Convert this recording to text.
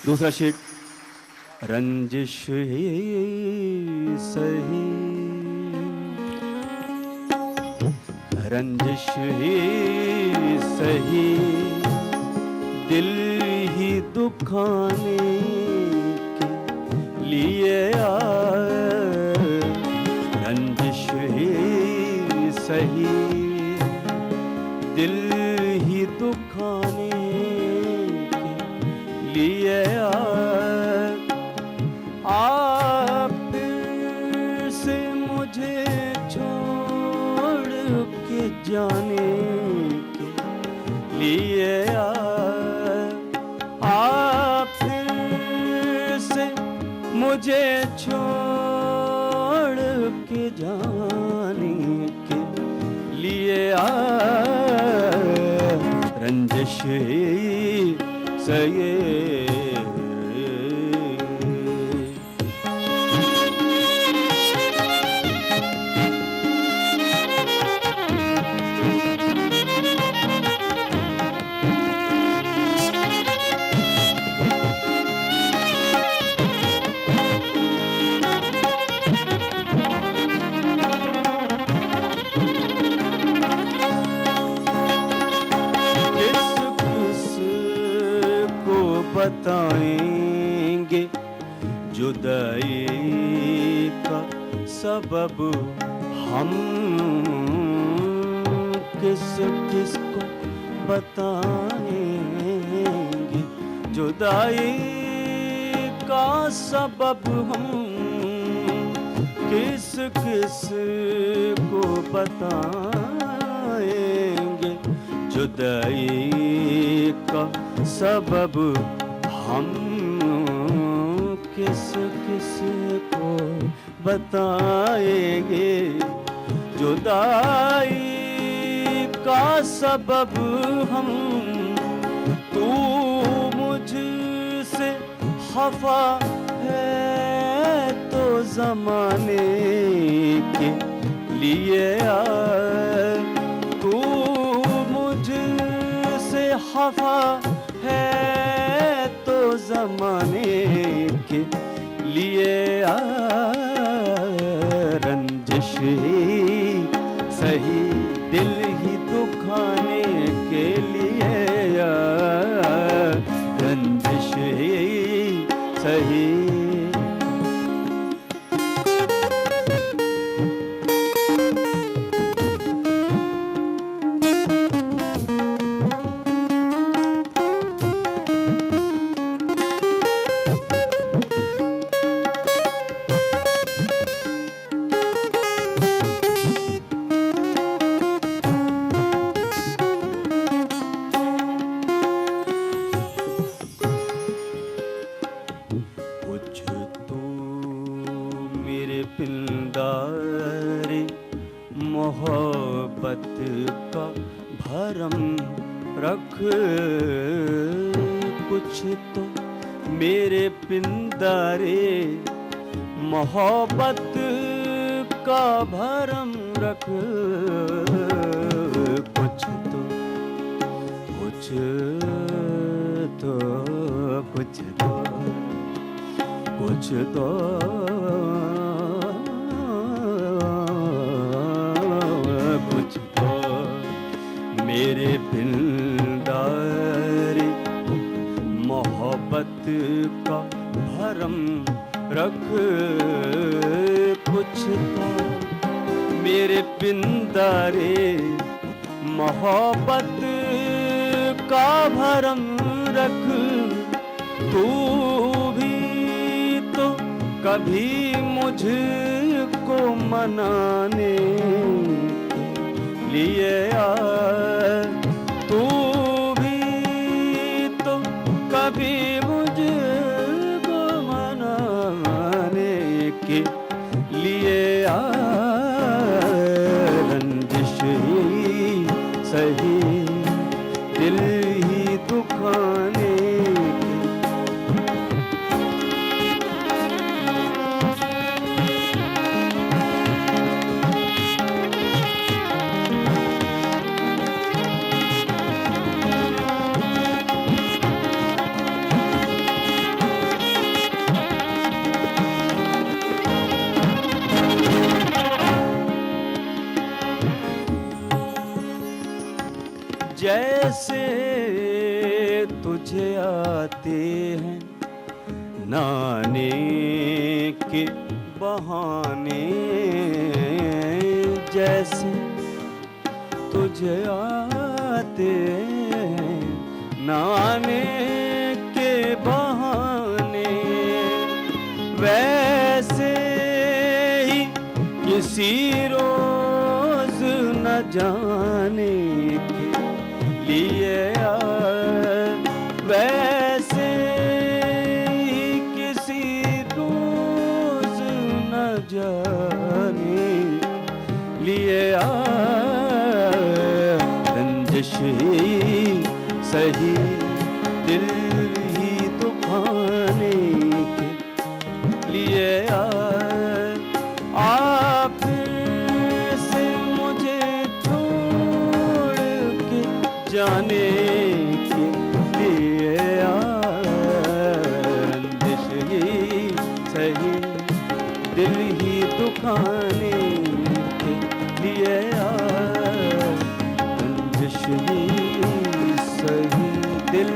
दूसरा शेर। रंजिश ही सही, रंजिश ही सही, दिल ही दुखाने के लिए आए। रंजिश ही सही, दिल ही दुखाने के लिए आए। आप फिर से मुझे छोड़ के जाने के लिए आए। आप फिर से मुझे छोड़ के जाने के लिए आए। रंजिश ही सही। बताएंगे जुदाई का सबब हम, किस किस को बताएंगे जुदाई का सबब हम, किस किस को बताएंगे जुदाई का सबब हम, किस किस को बताएंगे जुदाई का सबब हम। तू मुझसे खफा है तो ज़माने के लिए आए। तू मुझसे खफा है तो ज़माने के लिए रंजिश ही सही, दिल ही दुखाने के लिए रंजिश ही सही। पिंदारे मोहब्बत का भरम रख, कुछ तो मेरे पिंदारे मोहब्बत का भरम रख। कुछ तो कुछ तो कुछ तो कुछ तो कुछ तो मेरे पिंदारे मोहब्बत का भरम रख। कुछ तो मेरे पिंदारे मोहब्बत का भरम रख। तू भी तो कभी मुझको मनाने लिए आए। तू भी तो कभी मुझको मनाने के लिए आए। रंजिश ही सही, दिल ही दुखाने जैसे तुझे आते हैं नाने के बहाने, जैसे तुझे आते हैं नाने के बहाने, वैसे ही किसी रोज न जाने के लिए वैसे ही किसी रोज न जाने लिए रंजिश ही सही दिल ही दुखाने के लिए आप से मुझे छोड़ के जाने के लिए रंजिश ही सही दिल ही दुखाने के लिए रंजिश ही सही दिल